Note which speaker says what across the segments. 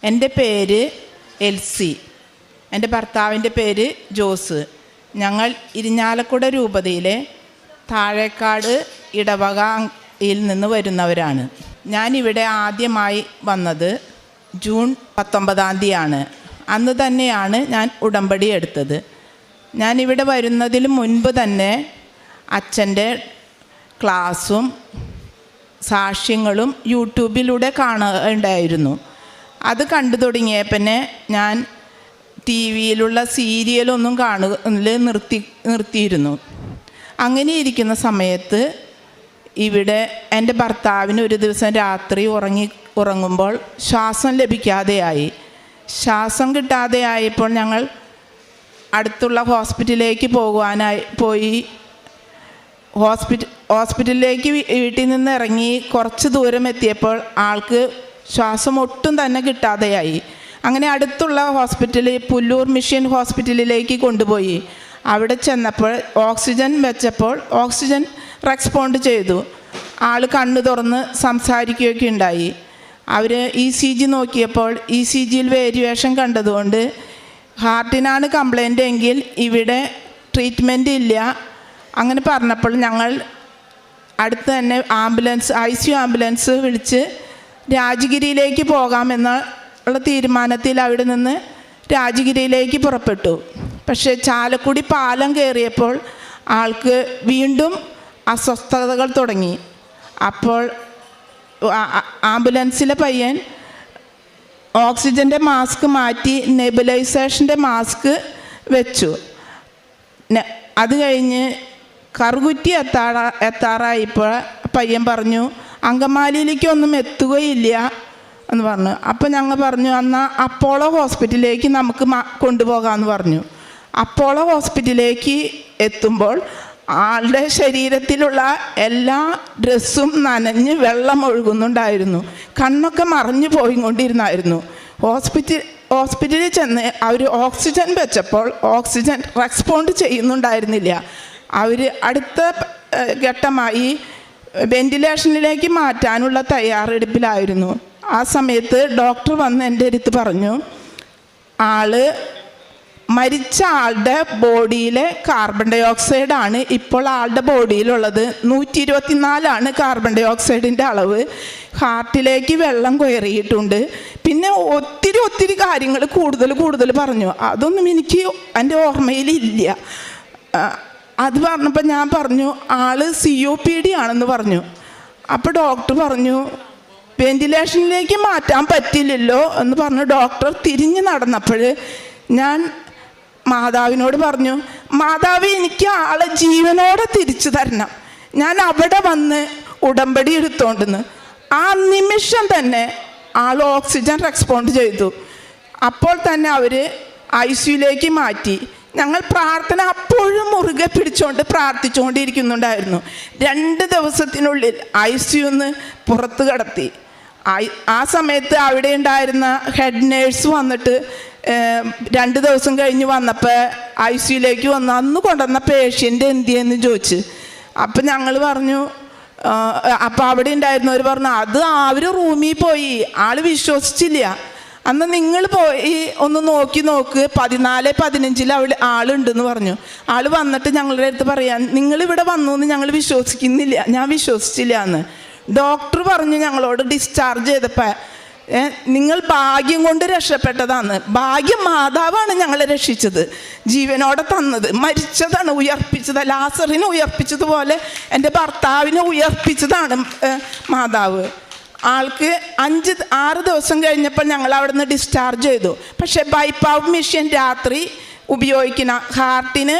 Speaker 1: എൻ്റെ പേര് എൽസി, എൻ്റെ ഭർത്താവിൻ്റെ പേര് ജോസ്. ഞങ്ങൾ ഇരിഞ്ഞാലക്കുട രൂപതയിലെ താഴേക്കാട് ഇടവകയിൽ നിന്ന് വരുന്നവരാണ്. ഞാനിവിടെ ആദ്യമായി വന്നത് ജൂൺ 19 അന്ന് തന്നെയാണ് ഞാൻ ഉടമ്പടി എടുത്തത്. ഞാനിവിടെ വരുന്നതിന് മുൻപ് തന്നെ അച്ഛൻ്റെ ക്ലാസ്സും സാക്ഷ്യങ്ങളും യൂട്യൂബിലൂടെ കാണുകയുണ്ടായിരുന്നു. അത് കണ്ടു തുടങ്ങിയപ്പോൾ ഞാൻ ടി വിയിലുള്ള സീരിയലൊന്നും നിർത്തിയിരുന്നു. അങ്ങനെ ഇരിക്കുന്ന സമയത്ത് ഇവിടെ എൻ്റെ ഭർത്താവിന് ഒരു ദിവസം രാത്രി ഉറങ്ങുമ്പോൾ ശ്വാസം ലഭിക്കാതെയായി. ശ്വാസം കിട്ടാതെയായപ്പോൾ ഞങ്ങൾ അടുത്തുള്ള ഹോസ്പിറ്റലിലേക്ക് പോയി ഹോസ്പിറ്റലിലേക്ക് വീട്ടിൽ നിന്ന് ഇറങ്ങി കുറച്ച് ദൂരം എത്തിയപ്പോൾ ആൾക്ക് ശ്വാസം ഒട്ടും തന്നെ കിട്ടാതെയായി. അങ്ങനെ അടുത്തുള്ള ഹോസ്പിറ്റലിൽ പുല്ലൂർ മിഷൻ ഹോസ്പിറ്റലിലേക്ക് കൊണ്ടുപോയി. അവിടെ ചെന്നപ്പോൾ ഓക്സിജൻ വെച്ചപ്പോൾ ഓക്സിജൻ റെസ്പോണ്ട് ചെയ്തു. ആൾ കണ്ണു തുറന്ന് സംസാരിക്കുകയൊക്കെ ഉണ്ടായി. അവർ ECG നോക്കിയപ്പോൾ ECGയിൽ വേരിയേഷൻ കണ്ടതുകൊണ്ട് ഹാർട്ടിനാണ് കംപ്ലൈൻ്റ് എങ്കിൽ ഇവിടെ ട്രീറ്റ്മെൻറ്റ് ഇല്ല. അങ്ങനെ പറഞ്ഞപ്പോൾ ഞങ്ങൾ അടുത്ത് തന്നെ ICU ആംബുലൻസ് വിളിച്ച് രാജഗിരിയിലേക്ക് പോകാമെന്നുള്ള തീരുമാനത്തിൽ അവിടെ നിന്ന് രാജഗിരിയിലേക്ക് പുറപ്പെട്ടു. പക്ഷേ ചാലക്കുടി പാലം കയറിയപ്പോൾ ആൾക്ക് വീണ്ടും അസ്വസ്ഥതകൾ തുടങ്ങി. അപ്പോൾ ആംബുലൻസിലെ പയ്യൻ ഓക്സിജൻ്റെ മാസ്ക് മാറ്റി നെബുലൈസേഷൻ്റെ മാസ്ക് വെച്ചു. അത് കഴിഞ്ഞ് കറുകുറ്റി എത്താറായപ്പോൾ പയ്യൻ പറഞ്ഞു അങ്കമാലിയിലേക്കൊന്നും എത്തുകയില്ല എന്ന് പറഞ്ഞു. അപ്പോൾ ഞങ്ങൾ പറഞ്ഞു എന്നാൽ അപ്പോളോ ഹോസ്പിറ്റലിലേക്ക് നമുക്ക് കൊണ്ടുപോകാമെന്ന് പറഞ്ഞു. അപ്പോളോ ഹോസ്പിറ്റലിലേക്ക് എത്തുമ്പോൾ ആളുടെ ശരീരത്തിലുള്ള എല്ലാ ഡ്രസ്സും നനഞ്ഞ് വെള്ളം ഒഴുകുന്നുണ്ടായിരുന്നു. കണ്ണൊക്കെ മറഞ്ഞു പോയിക്കൊണ്ടിരുന്നായിരുന്നു. ഹോസ്പിറ്റലിൽ ചെന്ന് അവർ ഓക്സിജൻ വെച്ചപ്പോൾ ഓക്സിജൻ റെസ്പോണ്ട് ചെയ്യുന്നുണ്ടായിരുന്നില്ല. അവർ അടുത്ത ഘട്ടമായി വെന്റിലേഷനിലേക്ക് മാറ്റാനുള്ള തയ്യാറെടുപ്പിലായിരുന്നു. ആ സമയത്ത് ഡോക്ടർ വന്ന് എൻ്റെ അടുത്ത് പറഞ്ഞു മരിച്ച ആളുടെ ബോഡിയിലെ കാർബൺ ഡൈ ഓക്സൈഡാണ് ഇപ്പോൾ ആളുടെ ബോഡിയിലുള്ളത്. 124 കാർബൺ ഡൈ ഓക്സൈഡിൻ്റെ അളവ്. ഹാർട്ടിലേക്ക് വെള്ളം കയറിയിട്ടുണ്ട്. പിന്നെ ഒത്തിരി കാര്യങ്ങൾ കൂടുതൽ പറഞ്ഞു. അതൊന്നും എനിക്ക് എൻ്റെ ഓർമ്മയിലില്ല. അത് പറഞ്ഞപ്പോൾ ഞാൻ പറഞ്ഞു COPD ആണെന്ന് പറഞ്ഞു. അപ്പോൾ ഡോക്ടർ പറഞ്ഞു വെന്റിലേഷനിലേക്ക് മാറ്റാൻ പറ്റില്ലല്ലോ എന്ന് പറഞ്ഞു. ഡോക്ടർ തിരിഞ്ഞ് നടന്നപ്പോൾ ഞാൻ മാതാവിനോട് പറഞ്ഞു മാതാവ് എനിക്ക് ആളെ ജീവനോടെ തിരിച്ചു തരണം, ഞാൻ അവിടെ വന്ന് ഉടമ്പടി എടുത്തോണ്ടെന്ന്. ആ നിമിഷം തന്നെ ആൾ ഓക്സിജൻ റെസ്പോണ്ട് ചെയ്തു. അപ്പോൾ തന്നെ അവർ ICUയിലേക്ക് മാറ്റി. ഞങ്ങൾ പ്രാർത്ഥന അപ്പോഴും മുറുകെ പിടിച്ചുകൊണ്ട് പ്രാർത്ഥിച്ചുകൊണ്ടിരിക്കുന്നുണ്ടായിരുന്നു. 2 ദിവസത്തിനുള്ളിൽ ICUന്ന് പുറത്ത് കടത്തി. ആ സമയത്ത് അവിടെ ഉണ്ടായിരുന്ന ഹെഡ് നേഴ്സ് വന്നിട്ട് 2 ദിവസം കഴിഞ്ഞ് വന്നപ്പോൾ ICUയിലേക്ക് വന്ന് അന്ന് കൊണ്ടുവന്ന പേഷ്യൻ്റ് എന്തിയെന്ന് ചോദിച്ച്. അപ്പം ഞങ്ങൾ പറഞ്ഞു അപ്പോൾ അവിടെ ഉണ്ടായിരുന്നവർ പറഞ്ഞു അത് അവർ റൂമിൽ പോയി, ആൾ വിശ്വസിച്ചില്ല. അന്ന് നിങ്ങൾ പോയി ഒന്ന് നോക്ക് 14-15 അവിടെ ആളുണ്ടെന്ന് പറഞ്ഞു. ആൾ വന്നിട്ട് ഞങ്ങളുടെ അടുത്ത് പറയാൻ നിങ്ങളിവിടെ വന്നു എന്ന് ഞങ്ങൾ വിശ്വസിക്കുന്നില്ല, ഞാൻ വിശ്വസിച്ചില്ല എന്ന്. ഡോക്ടർ പറഞ്ഞു ഞങ്ങളോട് ഡിസ്ചാർജ് ചെയ്തപ്പോൾ നിങ്ങൾ ഭാഗ്യം കൊണ്ട് രക്ഷപ്പെട്ടതാണ്. ഭാഗ്യം മാതാവാണ് ഞങ്ങളെ രക്ഷിച്ചത്, ജീവനോടെ തന്നത്. മരിച്ചതാണ് ഉയർപ്പിച്ചത്. ലാസറിനെ ഉയർപ്പിച്ചതുപോലെ എൻ്റെ ഭർത്താവിനെ ഉയർപ്പിച്ചതാണ് മാതാവ്. ആൾക്ക് 5-6 ദിവസം കഴിഞ്ഞപ്പോൾ ഞങ്ങൾ അവിടെ നിന്ന് ഡിസ്ചാർജ് ചെയ്തു. പക്ഷേ ബൈപ്പാപ്പ് മെഷീൻ രാത്രി ഉപയോഗിക്കുന്ന ഹാർട്ടിന്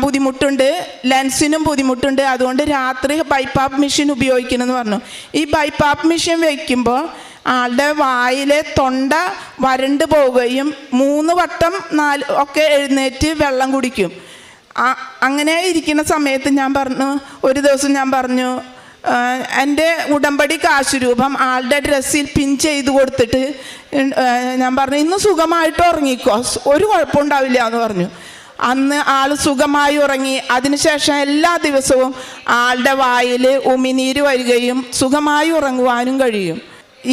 Speaker 1: ബുദ്ധിമുട്ടുണ്ട്, ലെൻസിനും ബുദ്ധിമുട്ടുണ്ട്, അതുകൊണ്ട് രാത്രി ബൈപ്പാപ്പ് മെഷീൻ ഉപയോഗിക്കണമെന്ന് പറഞ്ഞു. ഈ ബൈപ്പാപ്പ് മെഷീൻ വയ്ക്കുമ്പോൾ ആളുടെ വായിലെ തൊണ്ട വരണ്ട് പോവുകയും 3 വട്ടം 4 ഒക്കെ എഴുന്നേറ്റ് വെള്ളം കുടിക്കും. അങ്ങനെ ഇരിക്കുന്ന സമയത്ത് ഒരു ദിവസം ഞാൻ പറഞ്ഞു എൻ്റെ ഉടമ്പടി കാശുരൂപം ആളുടെ ഡ്രസ്സിൽ പിൻ ചെയ്ത് കൊടുത്തിട്ട് ഞാൻ പറഞ്ഞു ഇന്ന് സുഖമായിട്ട് ഉറങ്ങിക്കോ, ഒരു കുഴപ്പമുണ്ടാവില്ല എന്ന് പറഞ്ഞു. അന്ന് ആൾ സുഖമായി ഉറങ്ങി. അതിനുശേഷം എല്ലാ ദിവസവും ആളുടെ വായിൽ ഉമിനീര് വരികയും സുഖമായി ഉറങ്ങുവാനും കഴിയും.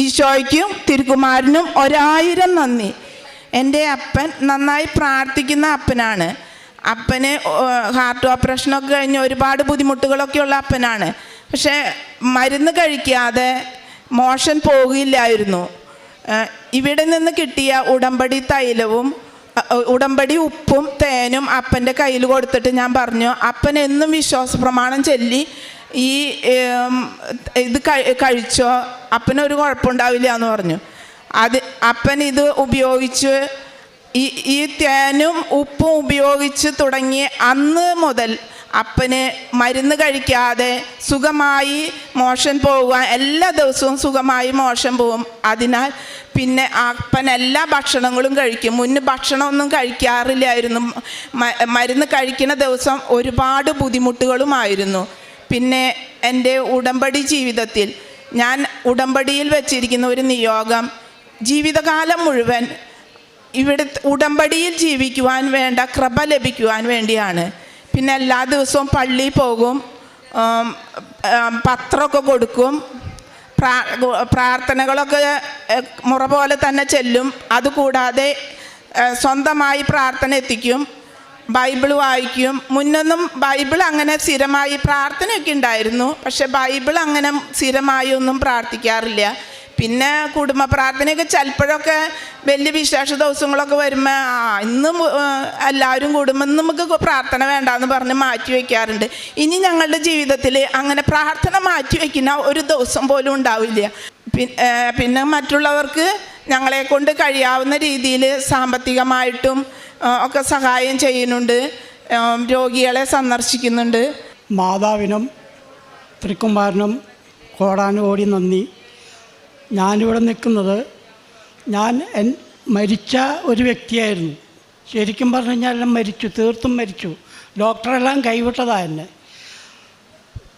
Speaker 1: ഈശോയ്ക്കും തിരുക്കുമാരനും 1000 നന്ദി. എൻ്റെ അപ്പൻ നന്നായി പ്രാർത്ഥിക്കുന്ന അപ്പനാണ്. അപ്പന് ഹാർട്ട് ഓപ്പറേഷനൊക്കെ കഴിഞ്ഞ് ഒരുപാട് ബുദ്ധിമുട്ടുകളൊക്കെ ഉള്ള അപ്പനാണ്. പക്ഷേ മരുന്ന് കഴിക്കാതെ മോഷൻ പോകില്ലായിരുന്നു. ഇവിടെ നിന്ന് കിട്ടിയ ഉടമ്പടി തൈലവും ഉടമ്പടി ഉപ്പും തേനും അപ്പൻ്റെ കയ്യിൽ കൊടുത്തിട്ട് ഞാൻ പറഞ്ഞു, അപ്പൻ എന്നും വിശ്വാസ പ്രമാണം ചൊല്ലി ഈ ഇത് കഴിച്ചോ, അപ്പനൊരു കുഴപ്പമുണ്ടാവില്ല എന്ന് പറഞ്ഞു. അപ്പൻ ഇത് ഉപയോഗിച്ച് ഈ തേനും ഉപ്പും ഉപയോഗിച്ച് തുടങ്ങി അന്ന് മുതൽ അപ്പന് മരുന്ന് കഴിക്കാതെ സുഖമായി മോഷൻ പോകാൻ, എല്ലാ ദിവസവും സുഖമായി മോഷൻ പോകും. അതിനാൽ പിന്നെ അപ്പൻ എല്ലാ ഭക്ഷണങ്ങളും കഴിക്കും. മുന്നേ ഭക്ഷണമൊന്നും കഴിക്കാറില്ലായിരുന്നു. മരുന്ന് കഴിക്കുന്ന ദിവസം ഒരുപാട് ബുദ്ധിമുട്ടുകളുമായിരുന്നു. പിന്നെ എൻ്റെ ഉടമ്പടി ജീവിതത്തിൽ ഞാൻ ഉടമ്പടിയിൽ വെച്ചിരിക്കുന്ന ഒരു നിയോഗം, ജീവിതകാലം മുഴുവൻ ഇവിടെ ഉടമ്പടിയിൽ ജീവിക്കുവാൻ വേണ്ട കൃപ ലഭിക്കുവാൻ വേണ്ടിയാണ്. പിന്നെ എല്ലാ ദിവസവും പള്ളിയിൽ പോകും, പത്രമൊക്കെ കൊടുക്കും, പ്രാർത്ഥനകളൊക്കെ മുറ പോലെ തന്നെ ചെല്ലും. അതുകൂടാതെ സ്വന്തമായി പ്രാർത്ഥന എത്തിക്കും, ബൈബിൾ വായിക്കും. മുന്നൊന്നും ബൈബിൾ അങ്ങനെ സ്ഥിരമായി പ്രാർത്ഥനയൊക്കെ ഉണ്ടായിരുന്നു, പക്ഷെ ബൈബിൾ അങ്ങനെ സ്ഥിരമായി ഒന്നും പ്രാർത്ഥിക്കാറില്ല. പിന്നെ കുടുംബ പ്രാർത്ഥനയൊക്കെ ചിലപ്പോഴൊക്കെ വലിയ വിശേഷ ദിവസങ്ങളൊക്കെ വരുമ്പോൾ ഇന്നും എല്ലാവരും കൂടുമ്പോൾ നമുക്ക് പ്രാർത്ഥന വേണ്ടാന്ന് പറഞ്ഞ് മാറ്റി വയ്ക്കാറുണ്ട്. ഇനി ഞങ്ങളുടെ ജീവിതത്തിൽ അങ്ങനെ പ്രാർത്ഥന മാറ്റി വയ്ക്കുന്ന ഒരു ദിവസം പോലും ഉണ്ടാവില്ല. പിന്നെ മറ്റുള്ളവർക്ക് ഞങ്ങളെ കൊണ്ട് കഴിയാവുന്ന രീതിയിൽ സാമ്പത്തികമായിട്ടും ഒക്കെ സഹായം ചെയ്യുന്നുണ്ട്, രോഗികളെ സന്ദർശിക്കുന്നുണ്ട്.
Speaker 2: മാതാവിനും തിരുക്കുമാരനും കോടാനുകോടി നന്ദി. ഞാനിവിടെ നിൽക്കുന്നത്, ഞാൻ മരിച്ച ഒരു വ്യക്തിയായിരുന്നു. ശരിക്കും പറഞ്ഞു കഴിഞ്ഞാൽ മരിച്ചു, തീർത്തും മരിച്ചു. ഡോക്ടറെല്ലാം കൈവിട്ടതാണ് എന്നെ.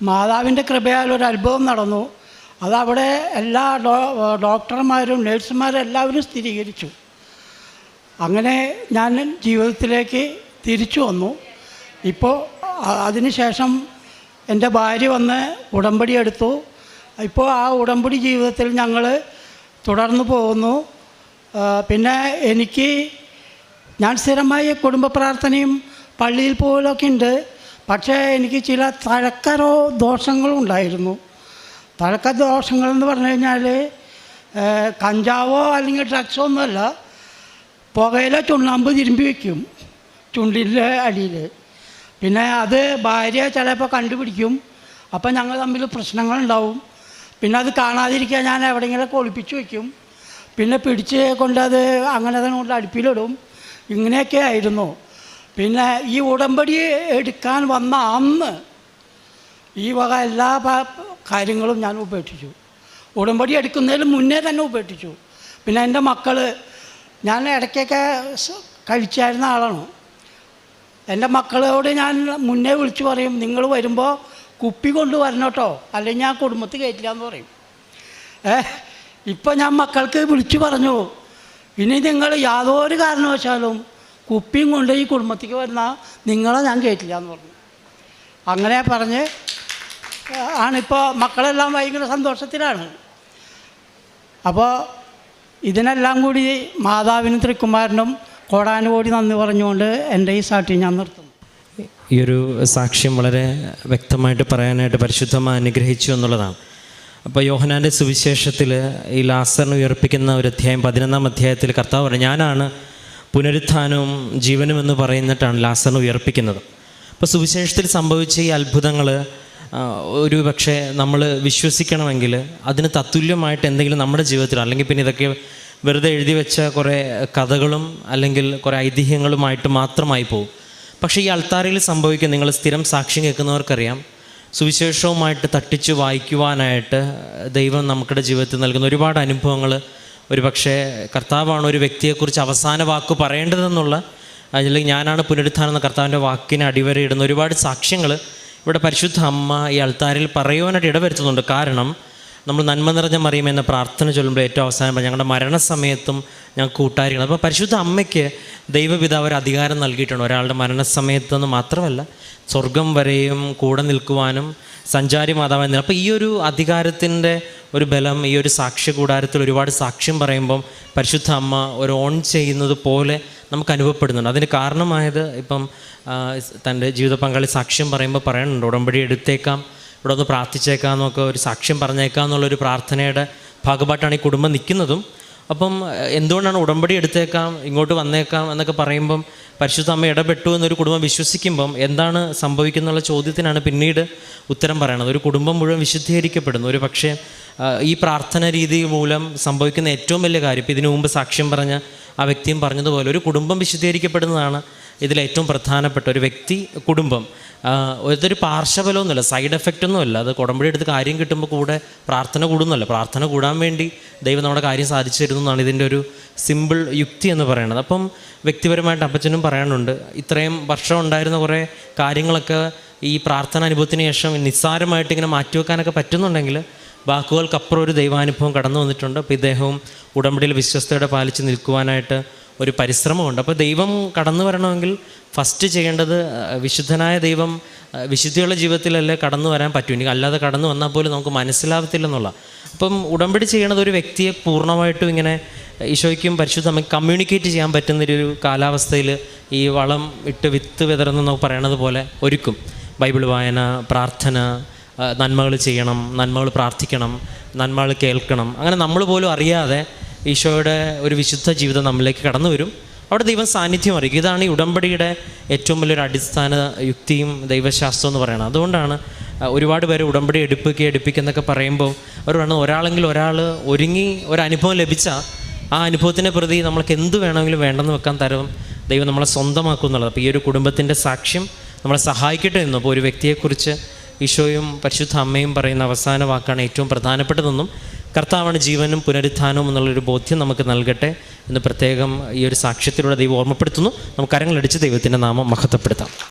Speaker 2: മാതാവിൻ്റെ കൃപയാൽ ഒരു അത്ഭുതം നടന്നു. അതവിടെ എല്ലാ ഡോക്ടർമാരും നേഴ്സുമാരും എല്ലാവരും സ്ഥിരീകരിച്ചു. അങ്ങനെ ഞാൻ ജീവിതത്തിലേക്ക് തിരിച്ചു വന്നു. ഇപ്പോൾ അതിനുശേഷം എൻ്റെ ഭാര്യ വന്ന് ഉടമ്പടി എടുത്തു. ഇപ്പോൾ ആ ഉടമ്പടി ജീവിതത്തിൽ ഞങ്ങൾ തുടർന്നു പോകുന്നു. പിന്നെ ഞാൻ സ്ഥിരമായി കുടുംബ പ്രാർത്ഥനയും പള്ളിയിൽ പോകലൊക്കെ ഉണ്ട്. പക്ഷേ എനിക്ക് ചില ദോഷങ്ങളും ഉണ്ടായിരുന്നു. ദോഷങ്ങളെന്ന് പറഞ്ഞു കഴിഞ്ഞാൽ കഞ്ചാവോ അല്ലെങ്കിൽ ഡ്രഗ്സോ ഒന്നുമല്ല, പുകയില ചുണ്ണാമ്പ് തിരുമ്പി വയ്ക്കും ചുണ്ടിൻ്റെ അടിയിൽ. പിന്നെ അത് ഭാര്യ ചിലപ്പോൾ കണ്ടുപിടിക്കും. അപ്പം ഞങ്ങൾ തമ്മിൽ പ്രശ്നങ്ങളുണ്ടാവും. പിന്നെ അത് കാണാതിരിക്കാൻ ഞാൻ എവിടെയെങ്കിലുമൊക്കെ ഒളിപ്പിച്ച് വയ്ക്കും. പിന്നെ പിടിച്ച് കൊണ്ടത് അങ്ങനെ തന്നെ കൊണ്ട് അടുപ്പിലിടും. ഇങ്ങനെയൊക്കെ ആയിരുന്നു. പിന്നെ ഈ ഉടമ്പടി എടുക്കാൻ വന്ന അന്ന് ഈ വക എല്ലാ കാര്യങ്ങളും ഞാൻ ഉപേക്ഷിച്ചു. ഉടമ്പടി എടുക്കുന്നതിന് മുന്നേ തന്നെ ഉപേക്ഷിച്ചു. പിന്നെ എൻ്റെ മക്കൾ, ഞാൻ ഇടയ്ക്കൊക്കെ കഴിച്ചായിരുന്ന ആളാണ്. എൻ്റെ മക്കളോട് ഞാൻ മുന്നേ വിളിച്ച് പറയും, നിങ്ങൾ വരുമ്പോൾ കുപ്പി കൊണ്ട് വരണം കേട്ടോ, അല്ലെങ്കിൽ ഞാൻ കുടുംബത്തിൽ കയറ്റില്ല എന്ന് പറയും. ഇപ്പം ഞാൻ മക്കൾക്ക് വിളിച്ചു പറഞ്ഞു, ഇനി നിങ്ങൾ യാതൊരു കാരണവശാലും കുപ്പിയും കൊണ്ട് ഈ കുടുംബത്തേക്ക് വരുന്നാൽ നിങ്ങളെ ഞാൻ കയറ്റില്ല എന്ന് പറഞ്ഞു. അങ്ങനെ പറഞ്ഞ് ആണിപ്പോൾ മക്കളെല്ലാം ഭയങ്കര സന്തോഷത്തിലാണ്. അപ്പോൾ ഇതിനെല്ലാം കൂടി മാതാവിനും തിരുക്കുമാരനും കോടാനുകോടി നന്ദി പറഞ്ഞുകൊണ്ട് എൻ്റെ ഈ സാക്ഷി ഞാൻ നിർത്തുന്നു.
Speaker 3: ഈ ഒരു സാക്ഷ്യം വളരെ വ്യക്തമായിട്ട് പറയാനായിട്ട് പരിശുദ്ധമായി അനുഗ്രഹിച്ചു എന്നുള്ളതാണ്. അപ്പോൾ യോഹന്നാൻ്റെ സുവിശേഷത്തിൽ ഈ ലാസറിനെ ഉയർപ്പിക്കുന്ന ഒരു അധ്യായം 11-ാം അധ്യായത്തിൽ കർത്താവ് പറഞ്ഞു, ഞാനാണ് പുനരുത്ഥാനവും ജീവനും എന്ന് പറയുന്നിട്ടാണ് ലാസറിനെ ഉയർപ്പിക്കുന്നത്. അപ്പോൾ സുവിശേഷത്തിൽ സംഭവിച്ച ഈ അത്ഭുതങ്ങൾ ഒരു പക്ഷേ നമ്മൾ വിശ്വസിക്കണമെങ്കിൽ അതിന് തത്തുല്യമായിട്ട് എന്തെങ്കിലും നമ്മുടെ ജീവിതത്തിൽ, അല്ലെങ്കിൽ പിന്നെ ഇതൊക്കെ വെറുതെ എഴുതി വെച്ച കുറേ കഥകളും അല്ലെങ്കിൽ കുറേ ഐതിഹ്യങ്ങളുമായിട്ട് മാത്രമായി പോകും. പക്ഷേ ഈ അൾത്താരയിൽ സംഭവിക്കുക, നിങ്ങൾ സ്ഥിരം സാക്ഷ്യം കേൾക്കുന്നവർക്കറിയാം, സുവിശേഷവുമായിട്ട് തട്ടിച്ച് വായിക്കുവാനായിട്ട് ദൈവം നമുക്കുടെ ജീവിതത്തിൽ നൽകുന്ന ഒരുപാട് അനുഭവങ്ങൾ. ഒരു പക്ഷേ കർത്താവാണ് ഒരു വ്യക്തിയെക്കുറിച്ച് അവസാന വാക്ക് പറയേണ്ടതെന്നുള്ള, അല്ലെങ്കിൽ ഞാനാണ് പുനരുത്ഥാനം എന്ന കർത്താവിൻ്റെ വാക്കിനെ അടിവരയിടുന്ന ഒരുപാട് സാക്ഷ്യങ്ങൾ ഇവിടെ പരിശുദ്ധ അമ്മ ഈ അൾത്താരയിൽ പറയുവാനായിട്ട് ഇടവരുത്തുന്നുണ്ട്. കാരണം നമ്മൾ നന്മ നിറഞ്ഞ മറിയം എന്ന പ്രാർത്ഥന ചൊല്ലുമ്പോൾ ഏറ്റവും അവസാനം ഞങ്ങളുടെ മരണസമയത്തും ഞങ്ങൾക്ക് കൂട്ടായിരിക്കണം. അപ്പോൾ പരിശുദ്ധ അമ്മയ്ക്ക് ദൈവപിതാവ് ഒരു അധികാരം നൽകിയിട്ടുണ്ട്. ഒരാളുടെ മരണസമയത്തെന്ന് മാത്രമല്ല സ്വർഗം വരെയും കൂടെ നിൽക്കുവാനും സഞ്ചാരി മാതാവായി നിൽക്കും. അപ്പോൾ ഈ ഒരു അധികാരത്തിൻ്റെ ഒരു ബലം ഈ ഒരു സാക്ഷ്യ കൂടാരത്തിൽ ഒരുപാട് സാക്ഷ്യം പറയുമ്പം പരിശുദ്ധ അമ്മ ഒരു ഓൺ ചെയ്യുന്നത് പോലെ നമുക്ക് അനുഭവപ്പെടുന്നുണ്ട്. അതിന് കാരണമായത് ഇപ്പം തൻ്റെ ജീവിത പങ്കാളി സാക്ഷ്യം പറയുമ്പോൾ പറയുന്നുണ്ട്, ഉടമ്പടി എടുത്തേക്കാം, ഇവിടെ ഒന്ന് പ്രാർത്ഥിച്ചേക്കാം എന്നൊക്കെ ഒരു സാക്ഷ്യം പറഞ്ഞേക്കാം എന്നുള്ളൊരു പ്രാർത്ഥനയുടെ ഭാഗമായിട്ടാണ് ഈ കുടുംബം നിൽക്കുന്നതും. അപ്പം എന്തുകൊണ്ടാണ് ഉടമ്പടി എടുത്തേക്കാം, ഇങ്ങോട്ട് വന്നേക്കാം എന്നൊക്കെ പറയുമ്പം പരിശുദ്ധ അമ്മ ഇടപെട്ടു എന്നൊരു കുടുംബം വിശ്വസിക്കുമ്പം എന്താണ് സംഭവിക്കുന്നുള്ള ചോദ്യത്തിനാണ് പിന്നീട് ഉത്തരം പറയണത്. ഒരു കുടുംബം മുഴുവൻ വിശുദ്ധീകരിക്കപ്പെടുന്നു. ഒരു പക്ഷേ ഈ പ്രാർത്ഥന രീതി മൂലം സംഭവിക്കുന്ന ഏറ്റവും വലിയ കാര്യം, ഇപ്പം ഇതിനു മുമ്പ് സാക്ഷ്യം പറഞ്ഞ ആ വ്യക്തിയും പറഞ്ഞതുപോലെ ഒരു കുടുംബം വിശുദ്ധീകരിക്കപ്പെടുന്നതാണ് ഇതിലേറ്റവും പ്രധാനപ്പെട്ട ഒരു വ്യക്തി കുടുംബം. ഇതൊരു പാർശ്വഫലമൊന്നുമില്ല, സൈഡ് എഫക്റ്റ് ഒന്നുമല്ല. അത് ഉടമ്പടി എടുത്ത് കാര്യം കിട്ടുമ്പോൾ കൂടെ പ്രാർത്ഥന കൂടുന്നല്ല, പ്രാർത്ഥന കൂടാൻ വേണ്ടി ദൈവം നമ്മുടെ കാര്യം സാധിച്ചു തരുന്നു എന്നാണ് ഇതിൻ്റെ ഒരു സിമ്പിൾ യുക്തി എന്ന് പറയുന്നത്. അപ്പം വ്യക്തിപരമായിട്ട് അപ്പച്ചനും പറയാനുണ്ട്, ഇത്രയും വർഷം ഉണ്ടായിരുന്ന കുറേ കാര്യങ്ങളൊക്കെ ഈ പ്രാർത്ഥന അനുഭവത്തിന് ശേഷം നിസ്സാരമായിട്ട് ഇങ്ങനെ മാറ്റിവെക്കാനൊക്കെ പറ്റുന്നുണ്ടെങ്കിൽ വാക്കുകൾക്കപ്പുറം ഒരു ദൈവാനുഭവം കടന്നു വന്നിട്ടുണ്ട്. അപ്പോൾ ഇദ്ദേഹവും ഉടമ്പടിയിൽ വിശ്വസ്തയോടെ പാലിച്ച് നിൽക്കുവാനായിട്ട് ഒരു പരിശ്രമമുണ്ട്. അപ്പോൾ ദൈവം കടന്നു വരണമെങ്കിൽ ഫസ്റ്റ് ചെയ്യേണ്ടത് വിശുദ്ധനായ ദൈവം വിശുദ്ധിയുള്ള ജീവിതത്തിലല്ലേ കടന്നു വരാൻ പറ്റും. ഇനി അല്ലാതെ കടന്നു വന്നാൽ പോലും നമുക്ക് മനസ്സിലാവത്തില്ലെന്നുള്ള. അപ്പം ഉടമ്പടി ചെയ്യണത് ഒരു വ്യക്തിയെ പൂർണ്ണമായിട്ടും ഇങ്ങനെ ഈശോയ്ക്കും പരിശുദ്ധമ്മയ്ക്കും കമ്മ്യൂണിക്കേറ്റ് ചെയ്യാൻ പറ്റുന്നൊരു കാലാവസ്ഥയിൽ ഈ വളം ഇട്ട് വിത്ത് വിതറുന്നൊക്കെ പറയണത് പോലെ ഒരുക്കും. ബൈബിൾ വായന, പ്രാർത്ഥന, നന്മകൾ ചെയ്യണം, നന്മകൾ പ്രാർത്ഥിക്കണം, നന്മകൾ കേൾക്കണം. അങ്ങനെ നമ്മൾ പോലും അറിയാതെ ഈശോയുടെ ഒരു വിശുദ്ധ ജീവിതം നമ്മളിലേക്ക് കടന്നു വരും. അവിടെ ദൈവം സാന്നിധ്യം അറിയിക്കും. ഇതാണ് ഈ ഉടമ്പടിയുടെ ഏറ്റവും വലിയൊരു അടിസ്ഥാന യുക്തിയും ദൈവശാസ്ത്രം എന്ന് പറയുന്നത്. അതുകൊണ്ടാണ് ഒരുപാട് പേര് ഉടമ്പടി എടുപ്പിക്കുക എന്നൊക്കെ പറയുമ്പോൾ അവർ പറയുന്നത്, ഒരാളെങ്കിലും ഒരാൾ ഒരുങ്ങി ഒരനുഭവം ലഭിച്ചാൽ ആ അനുഭവത്തിനെ പ്രതി നമ്മൾക്ക് എന്ത് വേണമെങ്കിലും വേണ്ടെന്ന് വെക്കാൻ തരം ദൈവം നമ്മളെ സ്വന്തമാക്കും എന്നുള്ളത്. അപ്പോൾ ഈ ഒരു കുടുംബത്തിൻ്റെ സാക്ഷ്യം നമ്മളെ സഹായിക്കട്ടെ എന്നും. അപ്പോൾ ഒരു വ്യക്തിയെക്കുറിച്ച് ഈശോയും പരിശുദ്ധ അമ്മയും പറയുന്ന അവസാന വാക്കാണ് ഏറ്റവും പ്രധാനപ്പെട്ടതെന്നും കർത്താവാണ് ജീവനും പുനരുത്ഥാനവും എന്നുള്ളൊരു ബോധ്യം നമുക്ക് നൽകട്ടെ എന്ന് പ്രത്യേകം ഈ ഒരു സാക്ഷ്യത്തിലൂടെ ദൈവം ഓർമ്മപ്പെടുത്തുന്നു. നമുക്ക് കരങ്ങളടിച്ച് ദൈവത്തിൻ്റെ നാമം മഹത്വപ്പെടുത്താം.